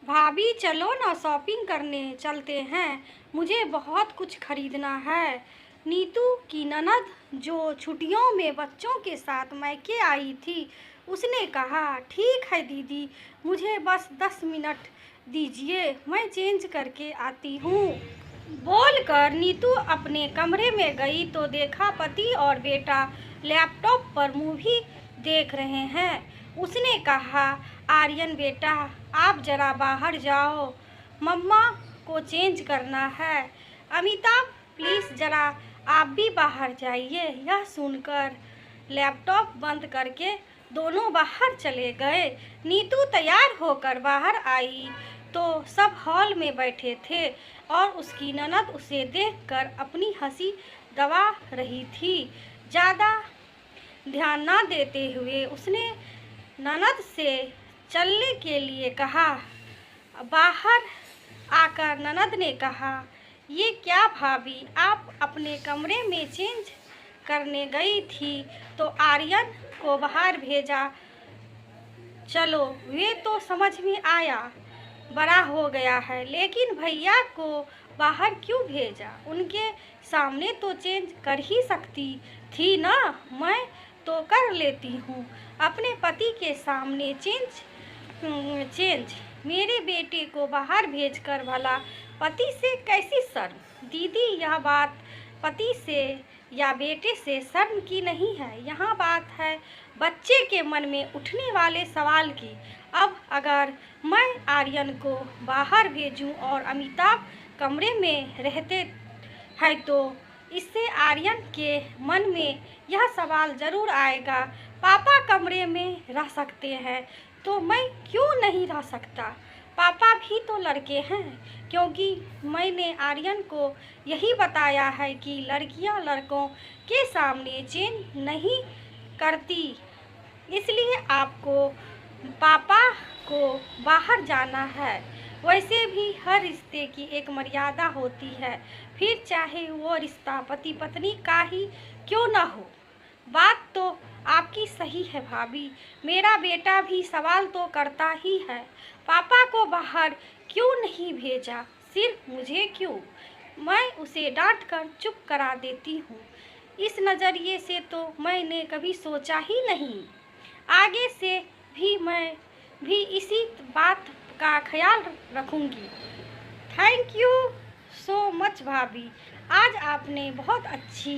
भाभी चलो ना शॉपिंग करने चलते हैं। मुझे बहुत कुछ खरीदना है। नीतू की ननद जो छुट्टियों में बच्चों के साथ मायके आई थी, उसने कहा ठीक है दीदी, मुझे बस 10 मिनट दीजिए, मैं चेंज करके आती हूँ। बोलकर नीतू अपने कमरे में गई तो देखा पति और बेटा लैपटॉप पर मूवी देख रहे हैं। उसने कहा, आर्यन बेटा, आप जरा बाहर जाओ, मम्मा को चेंज करना है। अमिताभ प्लीज़ जरा आप भी बाहर जाइए। यह सुनकर लैपटॉप बंद करके दोनों बाहर चले गए। नीतू तैयार होकर बाहर आई तो सब हॉल में बैठे थे और उसकी ननद उसे देखकर अपनी हंसी दबा रही थी। ज़्यादा ध्यान न देते हुए उसने ननद से चलने के लिए कहा। बाहर आकर ननद ने कहा, ये क्या भाभी, आप अपने कमरे में चेंज करने गई थी तो आर्यन को बाहर भेजा। चलो वे तो समझ में आया, बड़ा हो गया है, लेकिन भैया को बाहर क्यों भेजा? उनके सामने तो चेंज कर ही सकती थी ना। मैं तो कर लेती हूँ अपने पति के सामने चेंज। मेरे बेटे को बाहर भेजकर भला पति से कैसी शर्म? दीदी, यह बात पति से या बेटे से शर्म की नहीं है, यहाँ बात है बच्चे के मन में उठने वाले सवाल की। अब अगर मैं आर्यन को बाहर भेजूं और अमिताभ कमरे में रहते हैं तो इससे आर्यन के मन में यह सवाल ज़रूर आएगा, पापा कमरे में रह सकते हैं तो मैं क्यों नहीं रह सकता? पापा भी तो लड़के हैं। क्योंकि मैंने आर्यन को यही बताया है कि लड़कियां लड़कों के सामने चेंज नहीं करती, इसलिए आपको पापा को बाहर जाना है। वैसे भी हर रिश्ते की एक मर्यादा होती है, फिर चाहे वो रिश्ता पति पत्नी का ही क्यों ना हो। बात तो आपकी सही है भाभी, मेरा बेटा भी सवाल तो करता ही है, पापा को बाहर क्यों नहीं भेजा? सिर्फ मुझे क्यों? मैं उसे डांट कर चुप करा देती हूँ। इस नज़रिए से तो मैंने कभी सोचा ही नहीं। आगे से भी मैं भी इसी बात का ख्याल रखूँगी। थैंक यू सो मच भाभी, आज आपने बहुत अच्छी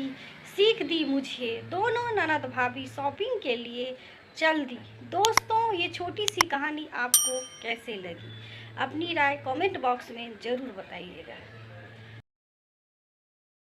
सीख दी मुझे। दोनों ननद भाभी शॉपिंग के लिए चल दी। दोस्तों, ये छोटी सी कहानी आपको कैसे लगी? अपनी राय कमेंट बॉक्स में ज़रूर बताइएगा।